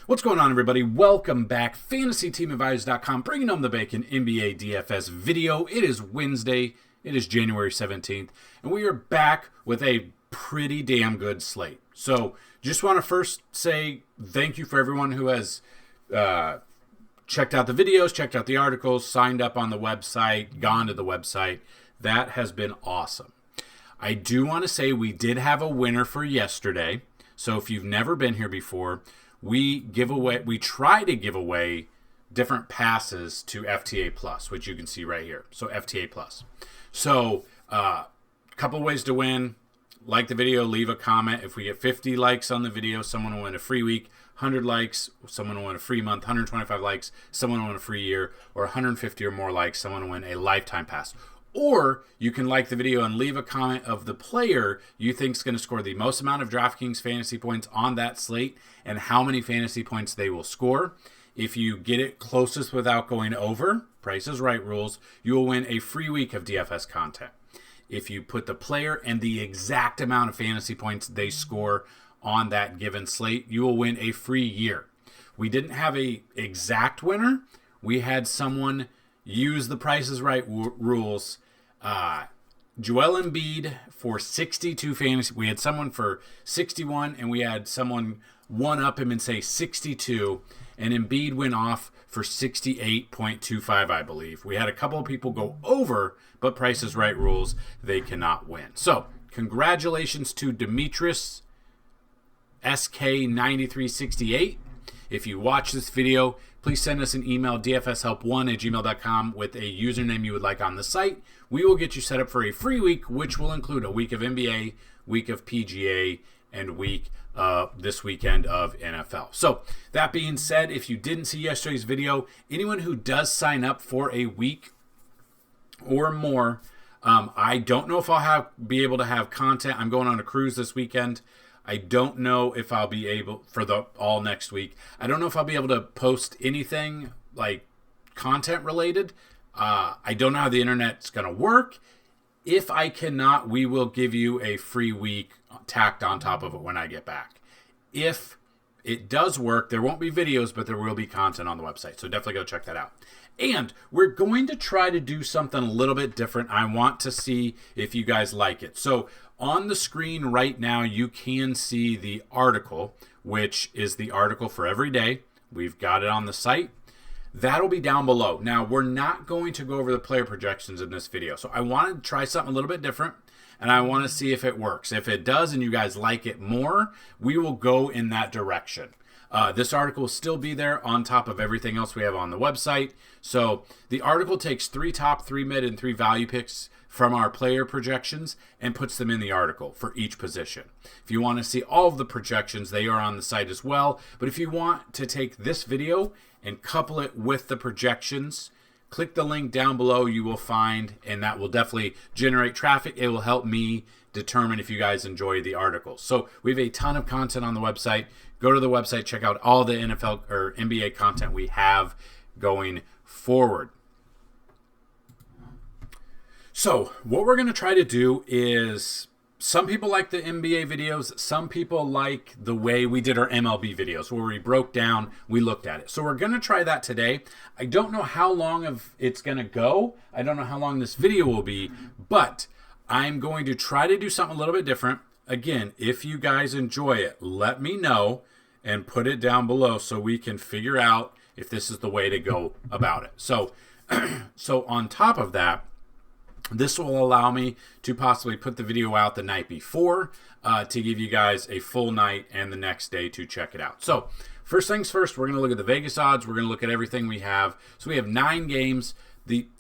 What's going on, everybody? Welcome back. FantasyTeamAdvisors.com, bringing home the bacon NBA DFS video. It is Wednesday. It is January 17th, and we are back with a pretty damn good slate. So just want to first say thank you for everyone who has checked out the videos, checked out the articles, signed up on the website, gone to the website. That has been awesome. I do want to say we did have a winner for yesterday. So if you've never been here before, we try to give away different passes to FTA Plus, which you can see right here. So FTA Plus. So a couple ways to win. Like the video, leave a comment. If we get 50 likes on the video, someone will win a free week. 100 likes, someone will win a free month. 125 likes, someone will win a free year. Or 150 or more likes, someone will win a lifetime pass. Or you can like the video and leave a comment of the player you think is going to score the most amount of DraftKings fantasy points on that slate and how many fantasy points they will score. If you get it closest without going over, Price is Right rules, you will win a free week of DFS content. If you put the player and the exact amount of fantasy points they score on that given slate, you will win a free year. We didn't have a exact winner. We had someone use the Price is Right rules. Joel Embiid for 62 fantasy. We had someone for 61, and we had someone one up him and say 62, and Embiid went off for 68.25, I believe. We had a couple of people go over, but Price is Right rules, they cannot win. So, congratulations to Demetrius SK9368. If you watch this video, please send us an email, dfshelp1@gmail.com, with a username you would like on the site. We will get you set up for a free week, which will include a week of NBA, week of PGA, and week this weekend of NFL. So that being said, if you didn't see yesterday's video, anyone who does sign up for a week or more, I don't know if I'll be able to have content. I'm going on a cruise this weekend. I don't know if I'll be able for all next week. I don't know if I'll be able to post anything like content related. I don't know how the internet's going to work. If I cannot, we will give you a free week tacked on top of it when I get back. If it does work, there won't be videos, but there will be content on the website. So definitely go check that out. And we're going to try to do something a little bit different. I want to see if you guys like it. So on the screen right now, you can see the article, which is the article for every day. We've got it on the site. That'll be down below. Now, we're not going to go over the player projections in this video. So I want to try something a little bit different, and I want to see if it works. If it does and you guys like it more, we will go in that direction. This article will still be there on top of everything else we have on the website. So the article takes 3 top, 3 mid, and 3 value picks from our player projections and puts them in the article for each position. If you want to see all of the projections, they are on the site as well. But if you want to take this video and couple it with the projections, click the link down below you will find, and that will definitely generate traffic. It will help me determine if you guys enjoy the articles. So we have a ton of content on the website. Go to the website, check out all the NFL or NBA content we have going forward. So what we're going to try to do is, some people like the NBA videos, some people like the way we did our MLB videos where we broke down, we looked at it. So we're going to try that today. I don't know how long it's going to go. I don't know how long this video will be, but I'm going to try to do something a little bit different. Again, if you guys enjoy it, let me know and put it down below so we can figure out if this is the way to go about it. So on top of that, this will allow me to possibly put the video out the night before to give you guys a full night and the next day to check it out. So first things first, we're going to look at the Vegas odds. We're going to look at everything we have. So we have 9 games.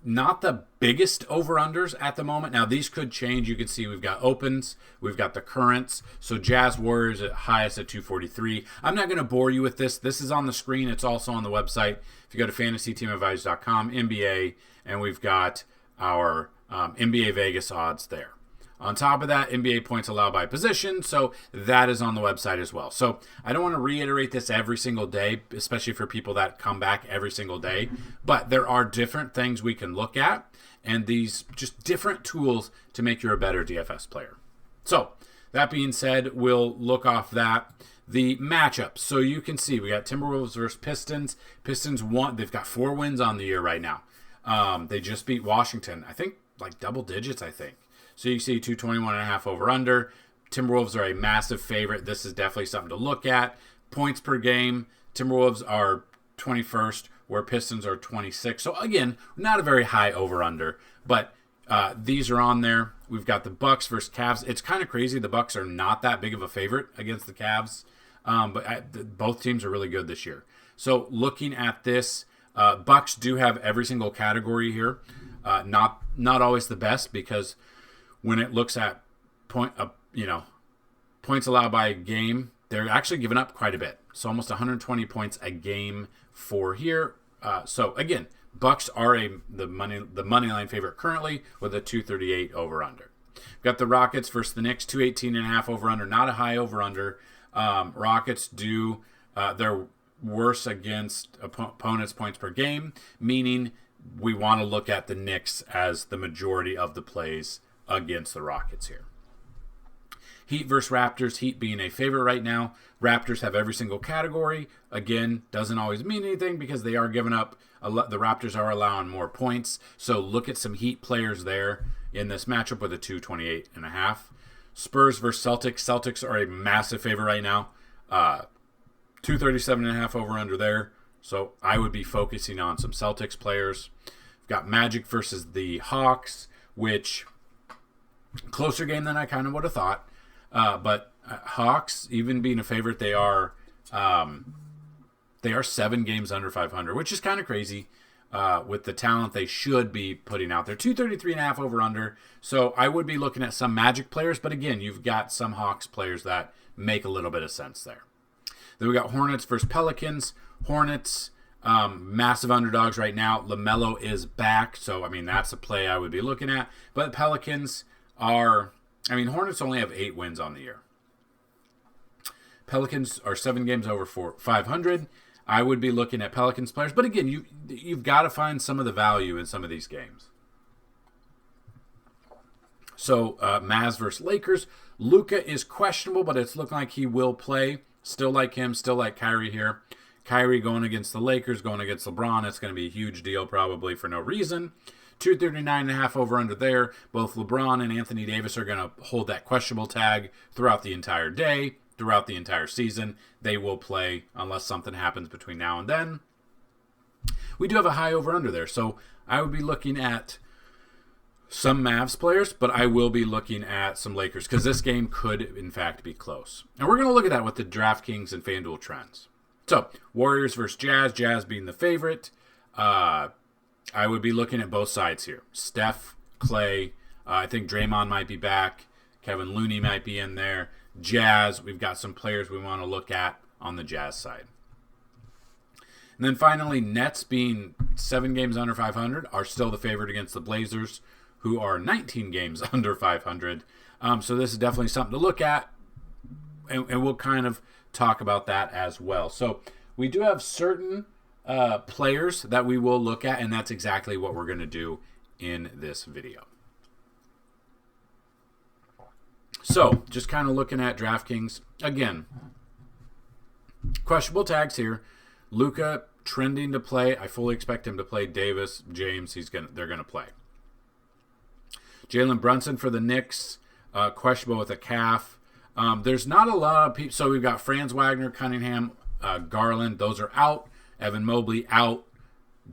Not the biggest over-unders at the moment. Now, these could change. You can see we've got opens. We've got the currents. So Jazz Warriors at highest at 243. I'm not going to bore you with this. This is on the screen. It's also on the website. If you go to FantasyTeamAdvisors.com, NBA, and we've got our NBA Vegas odds there. On top of that, NBA points allowed by position, so that is on the website as well. So I don't want to reiterate this every single day, especially for people that come back every single day, but there are different things we can look at, and these just different tools to make you a better DFS player. So that being said, we'll look off that. The matchups. So you can see we got Timberwolves versus Pistons. Pistons won. They've got 4 wins on the year right now. They just beat Washington. I think like double digits, I think. So you see 221.5 over under. Timberwolves are a massive favorite. This is definitely something to look at. Points per game. Timberwolves are 21st, where Pistons are 26. So again, not a very high over under, but these are on there. We've got the Bucks versus Cavs. It's kind of crazy. The Bucks are not that big of a favorite against the Cavs, but both teams are really good this year. So looking at this, Bucks do have every single category here. Not always the best, because when it looks at points allowed by a game, they're actually giving up quite a bit. So almost 120 points a game for here. So again, Bucks are the money line favorite currently with a 238 over under. We've got the Rockets versus the Knicks, 218.5 over under. Not a high over under. Rockets do they're worse against opponents' points per game, meaning we want to look at the Knicks as the majority of the plays against the Rockets here. Heat versus Raptors. Heat being a favorite right now. Raptors have every single category. Again, doesn't always mean anything because they are giving up. The Raptors are allowing more points. So look at some Heat players there in this matchup with a 228.5. Spurs versus Celtics. Celtics are a massive favorite right now. 237.5 over under there. So I would be focusing on some Celtics players. We've got Magic versus the Hawks, which closer game than I kind of would have thought. But Hawks, even being a favorite, they are 7 games under 500, which is kind of crazy with the talent they should be putting out there. 233.5 over under. So I would be looking at some Magic players, but again, you've got some Hawks players that make a little bit of sense there. Then we got Hornets versus Pelicans. Hornets, massive underdogs right now. LaMelo is back, so I mean that's a play I would be looking at. But Pelicans are. Hornets only have 8 wins on the year. Pelicans are 7 games over 500. I would be looking at Pelicans players. But again, you've got to find some of the value in some of these games. So, Mavs versus Lakers. Luka is questionable, but it's looking like he will play. Still like him, still like Kyrie here. Kyrie going against the Lakers, going against LeBron. It's going to be a huge deal probably for no reason. 239.5 over under there. Both LeBron and Anthony Davis are going to hold that questionable tag throughout the entire day, throughout the entire season. They will play unless something happens between now and then. We do have a high over under there, so I would be looking at some Mavs players, but I will be looking at some Lakers because this game could, in fact, be close. And we're going to look at that with the DraftKings and FanDuel trends. So, Warriors versus Jazz, Jazz being the favorite. I would be looking at both sides here. Steph, Clay, I think Draymond might be back. Kevin Looney might be in there. Jazz, we've got some players we want to look at on the Jazz side. And then finally, Nets being 7 games under 500 are still the favorite against the Blazers, who are 19 games under 500. So this is definitely something to look at, and we'll kind of talk about that as well. So we do have certain players that we will look at, and that's exactly what we're going to do in this video. So, just kind of looking at DraftKings. Again, questionable tags here. Luka trending to play. I fully expect him to play. Davis, James, they're going to play. Jalen Brunson for the Knicks, questionable with a calf. There's not a lot of people. So we've got Franz Wagner, Cunningham, Garland. Those are out. Evan Mobley out.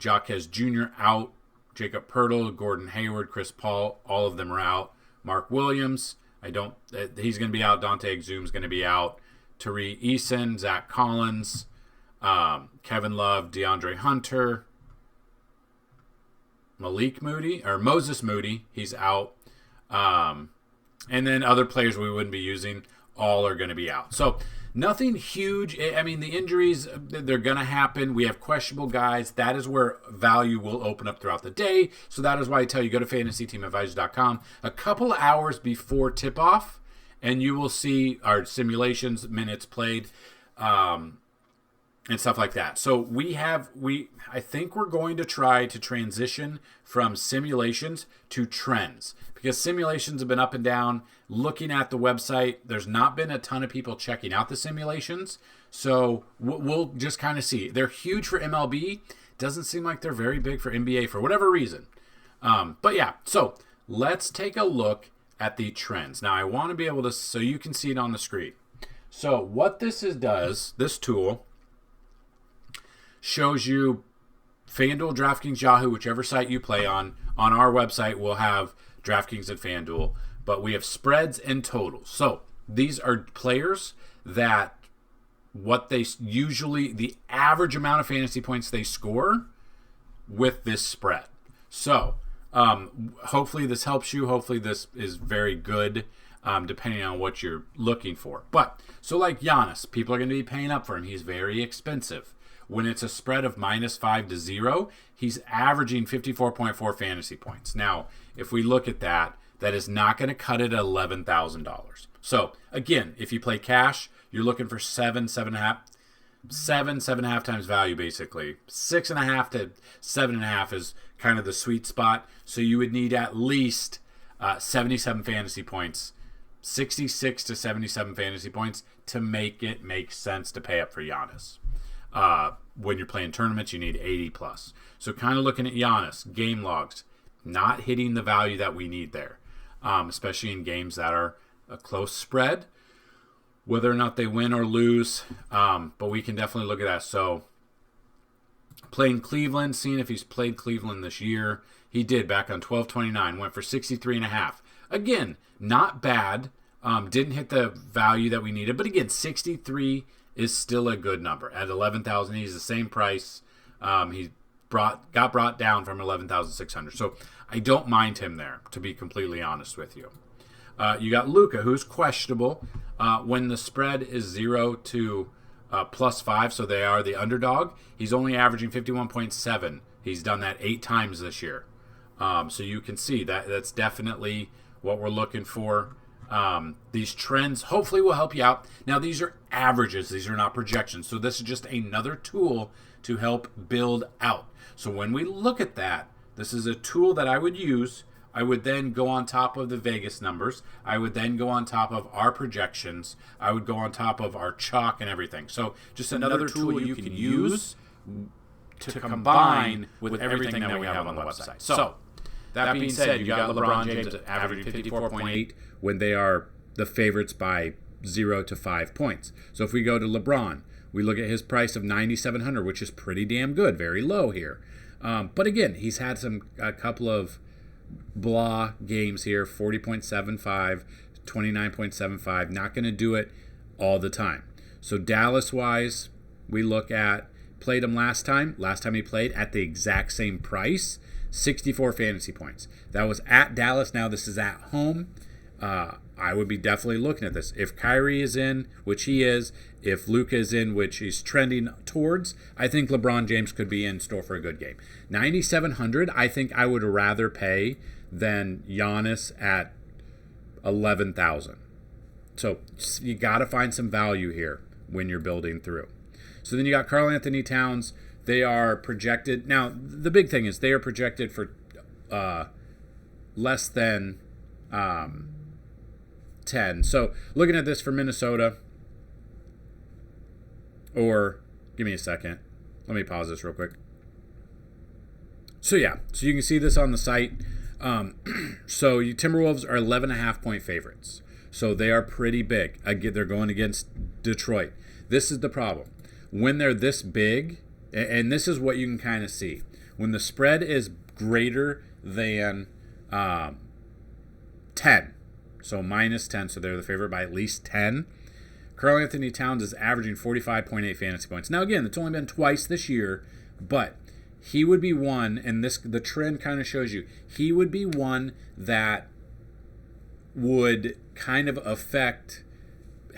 Jaquez Jr. out. Jacob Poeltl, Gordon Hayward, Chris Paul. All of them are out. Mark Williams. He's going to be out. Dante Exum's going to be out. Tari Eason, Zach Collins, Kevin Love, DeAndre Hunter, Moses Moody, he's out. And then other players we wouldn't be using, all are going to be out. So nothing huge. I mean, the injuries, they're going to happen. We have questionable guys. That is where value will open up throughout the day. So that is why I tell you, go to FantasyTeamAdvisors.com a couple hours before tip-off, and you will see our simulations, minutes played. and stuff like that. So I think we're going to try to transition from simulations to trends, because simulations have been up and down. Looking at the website, there's not been a ton of people checking out the simulations. So we'll just kind of see. They're huge for MLB. Doesn't seem like they're very big for NBA for whatever reason. But yeah, so let's take a look at the trends. Now I want to be able to, so you can see it on the screen. So what this this tool shows you FanDuel, DraftKings, Yahoo, whichever site you play on. On our website, we'll have DraftKings and FanDuel, but we have spreads and totals. So these are players that the average amount of fantasy points they score with this spread. So hopefully this helps you. Hopefully this is very good, depending on what you're looking for. But so like Giannis, people are going to be paying up for him. He's very expensive. When it's a spread of -5 to 0, he's averaging 54.4 fantasy points. Now, if we look at that, that is not going to cut it at $11,000. So again, if you play cash, you're looking for 7.5 times value, basically. 6.5 to 7.5 is kind of the sweet spot. So you would need at least 77 fantasy points, 66 to 77 fantasy points to make it make sense to pay up for Giannis. When you're playing tournaments, you need 80 plus. So kind of looking at Giannis, game logs, not hitting the value that we need there, especially in games that are a close spread, whether or not they win or lose. But we can definitely look at that. So playing Cleveland, seeing if he's played Cleveland this year. He did back on 12/29, went for 63.5. Again, not bad. Didn't hit the value that we needed. But again, 63 is still a good number. At 11,000, he's the same price. He got brought down from 11,600. So I don't mind him there, to be completely honest with you. You got Luka, who's questionable. When the spread is 0 to +5, so they are the underdog, he's only averaging 51.7. He's done that 8 times this year. So you can see that's definitely what we're looking for. These trends hopefully will help you out. Now, these are averages. These are not projections. So this is just another tool to help build out. So when we look at that, this is a tool that I would use. I would then go on top of the Vegas numbers. I would then go on top of our projections. I would go on top of our chalk and everything. So just another tool you can use to combine with everything that we have on the website. So that being said, you got LeBron James averaging 54.8 when they are the favorites by 0 to 5 points. So if we go to LeBron, we look at his price of $9,700, which is pretty damn good, very low here. But again, he's had a couple of blah games here, 40.75, 29.75. Not going to do it all the time. So Dallas-wise, we look at, played him last time. Last time he played at the exact same price, 64 fantasy points. That was at Dallas. Now this is at home. I would be definitely looking at this. If Kyrie is in, which he is, if Luka is in, which he's trending towards, I think LeBron James could be in store for a good game. 9,700, I think I would rather pay than Giannis at 11,000. So you got to find some value here when you're building through. So then you got Karl Anthony Towns. They are projected. Now, the big thing is they are projected for less than 10. So looking at this for Minnesota, or give me a second. Let me pause this real quick. So yeah, so you can see this on the site. So you Timberwolves are 11.5 point favorites. So they are pretty big. They're going against Detroit. This is the problem. When they're this big, and this is what you can kind of see. When the spread is greater than 10, so -10, so they're the favorite by at least 10. Karl Anthony Towns is averaging 45.8 fantasy points. Now, again, it's only been twice this year, but he would be one, and the trend kind of shows you, he would be one that would kind of affect,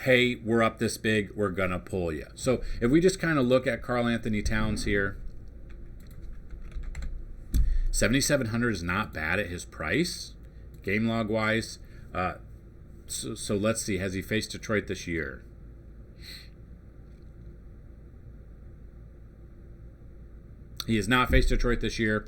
hey, we're up this big, we're going to pull you. So if we just kind of look at Karl Anthony Towns here, 7,700 is not bad at his price, game log wise. So let's see, has he faced Detroit this year? He has not faced Detroit this year.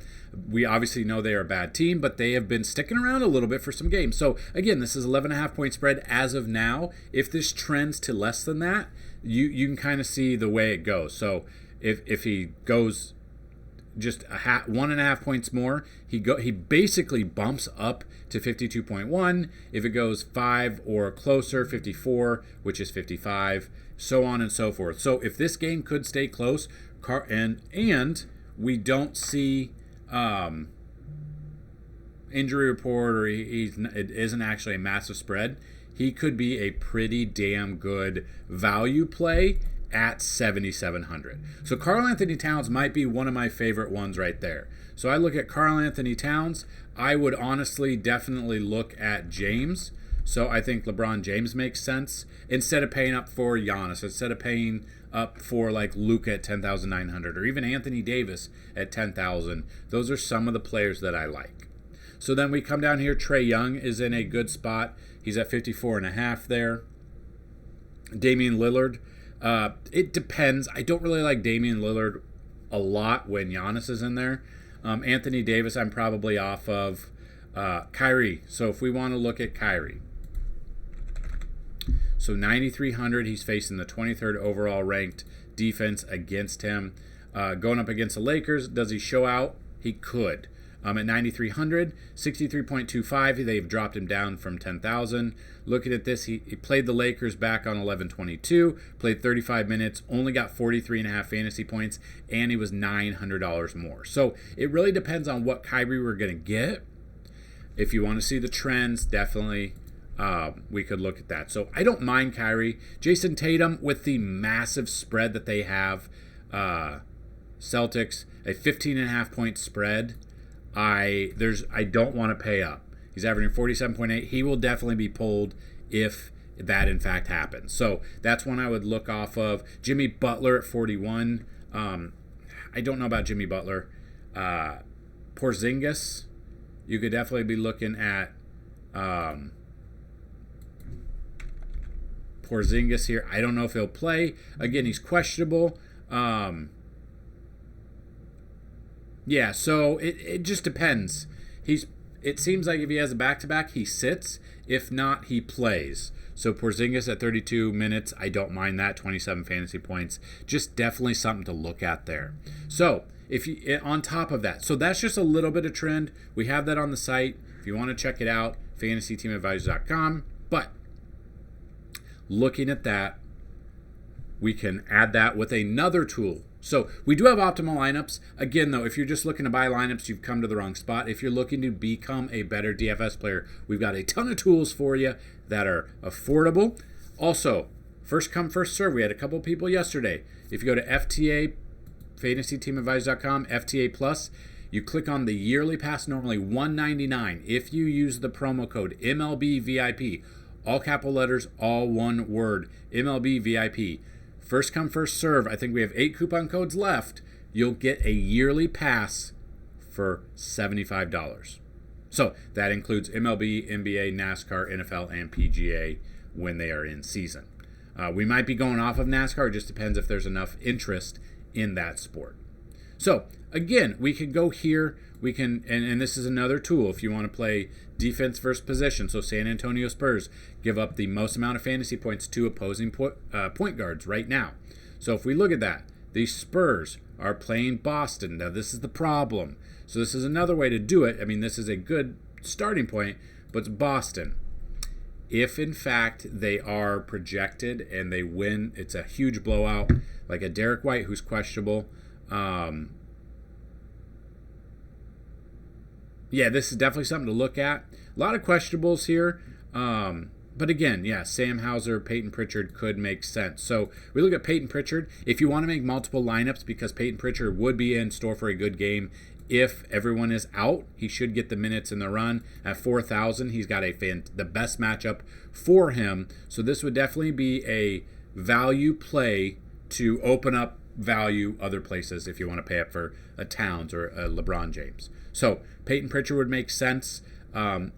We obviously know they are a bad team, but they have been sticking around a little bit for some games. So, again, this is 11.5 point spread as of now. If this trends to less than that, you can kind of see the way it goes. So, if he goes just 1.5 points more, he basically bumps up to 52.1. If it goes 5 or closer, 54, which is 55, so on and so forth. So, if this game could stay close, and we don't see injury report, or it isn't actually a massive spread, he could be a pretty damn good value play at 7,700. So Karl Anthony Towns might be one of my favorite ones right there. So I look at Karl Anthony Towns. I would honestly definitely look at James. So I think LeBron James makes sense instead of paying up for Giannis, instead of paying up for like Luka at 10,900, or even Anthony Davis at 10,000. Those are some of the players that I like. So then we come down here. Trae Young is in a good spot. He's at 54.5 there. Damian Lillard. It depends. I don't really like Damian Lillard a lot when Giannis is in there. Anthony Davis, I'm probably off of. Kyrie. So if we want to look at Kyrie. So 9,300, he's facing the 23rd overall ranked defense against him. Going up against the Lakers, does he show out? He could. At 9,300, 63.25, they've dropped him down from 10,000. Looking at this, he played the Lakers back on 11/22, played 35 minutes, only got 43.5 fantasy points, and he was $900 more. So it really depends on what Kyrie we're going to get. If you want to see the trends, definitely we could look at that. So I don't mind Kyrie. Jason Tatum, with the massive spread that they have, Celtics, a 15.5 point spread, I don't want to pay up. He's averaging 47.8. He will definitely be pulled if that in fact happens. So that's one I would look off of. Jimmy Butler at 41. I don't know about Jimmy Butler. Porzingis, you could definitely be looking at Porzingis here. I don't know if he'll play. Again, he's questionable. Yeah, so it just depends. It seems like if he has a back-to-back, he sits. If not, he plays. So Porzingis at 32 minutes, I don't mind that. 27 fantasy points. Just definitely something to look at there. So if you on top of that, so that's just a little bit of trend. We have that on the site. If you want to check it out, FantasyTeamAdvisors.com. But looking at that, we can add that with another tool. So we do have optimal lineups. Again, though, if you're just looking to buy lineups, you've come to the wrong spot. If you're looking to become a better DFS player, we've got a ton of tools for you that are affordable. Also, first come, first serve. We had a couple people yesterday. If you go to FTA, FantasyTeamAdvisors.com, FTA Plus, you click on the yearly pass, normally $199. If you use the promo code MLBVIP, all capital letters, all one word, MLBVIP. First come, first serve. I think we have 8 coupon codes left. You'll get a yearly pass for $75. So that includes MLB, NBA, NASCAR, NFL, and PGA when they are in season. We might be going off of NASCAR. It just depends if there's enough interest in that sport. So again, we can go here. We can, and this is another tool if you want to play defense versus position. So San Antonio Spurs give up the most amount of fantasy points to opposing point guards right now. So if we look at that, the Spurs are playing Boston. Now this is the problem. So this is another way to do it. I mean, this is a good starting point, but it's Boston. If in fact they are projected and they win, it's a huge blowout, like a Derek White who's questionable. Yeah, this is definitely something to look at. A lot of questionables here. But again, yeah, Sam Hauser, Peyton Pritchard could make sense. So we look at Peyton Pritchard. If you want to make multiple lineups, because Peyton Pritchard would be in store for a good game if everyone is out, he should get the minutes in the run. At 4,000, he's got the best matchup for him. So this would definitely be a value play to open up value other places if you want to pay up for a Towns or a LeBron James. So Peyton Pritchard would make sense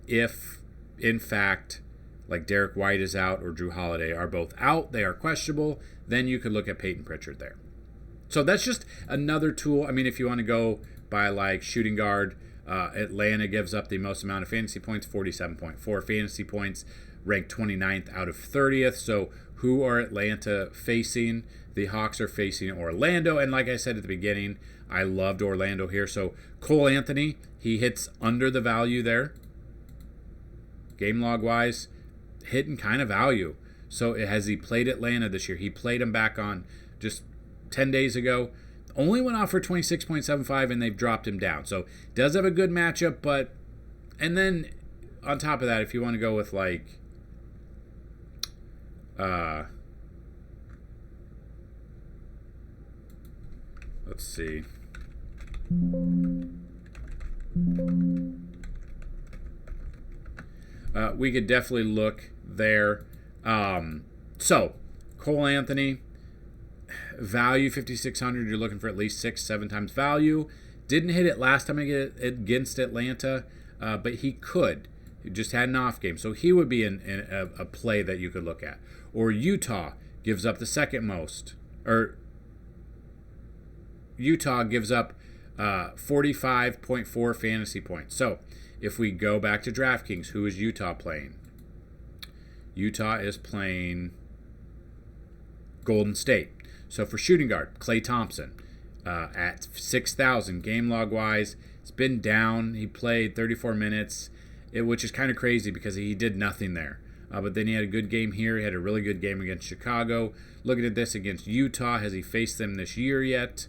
if, in fact, like Derek White is out or Drew Holiday are both out. They are questionable. Then you could look at Peyton Pritchard there. So that's just another tool. I mean, if you want to go by like shooting guard, Atlanta gives up the most amount of fantasy points, 47.4 fantasy points, ranked 29th out of 30th. So who are Atlanta facing? The Hawks are facing Orlando. And like I said at the beginning, I loved Orlando here. So Cole Anthony, he hits under the value there. Game log wise, hitting kind of value. So has he played Atlanta this year? He played him back on just 10 days ago. Only went off for 26.75 and they've dropped him down. So does have a good matchup, but and then on top of that, if you want to go with like let's see. We could definitely look there. So Cole Anthony, value 5,600. You're looking for at least 6-7 times value. Didn't hit it last time against Atlanta, but he could. He just had an off game, so he would be a play that you could look at. Or Utah gives up the second most, or Utah gives up 45.4 fantasy points. So if we go back to DraftKings, who is Utah playing? Utah is playing Golden State. So for shooting guard, Klay Thompson at 6,000 game log wise. It's been down. He played 34 minutes, which is kind of crazy because he did nothing there. But then he had a good game here. He had a really good game against Chicago. Looking at this against Utah, has he faced them this year yet?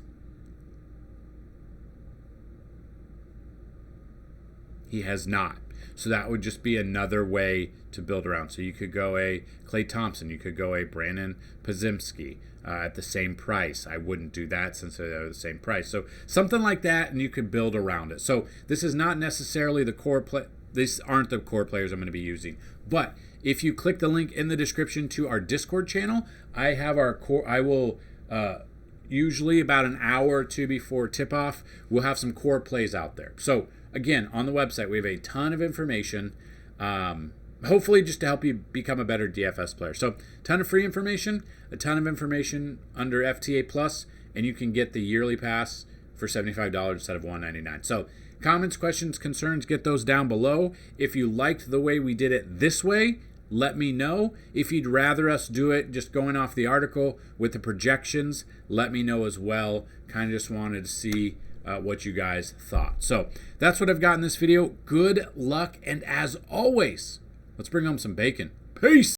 He has not. So that would just be another way to build around. So you could go a Klay Thompson. You could go a Brandon Podziemski at the same price. I wouldn't do that since they're the same price. So something like that, and you could build around it. So this is not necessarily the core play. These aren't the core players I'm going to be using. But if you click the link in the description to our Discord channel, I have our core. I will usually about an hour or two before tip-off, we'll have some core plays out there. So again, on the website, we have a ton of information, hopefully just to help you become a better DFS player. So ton of free information, a ton of information under FTA Plus, and you can get the yearly pass for $75 instead of $199. So comments, questions, concerns, get those down below. If you liked the way we did it this way, let me know. If you'd rather us do it just going off the article with the projections, let me know as well. Kind of just wanted to see what you guys thought. So that's what I've got in this video. Good luck, and as always, let's bring home some bacon. Peace!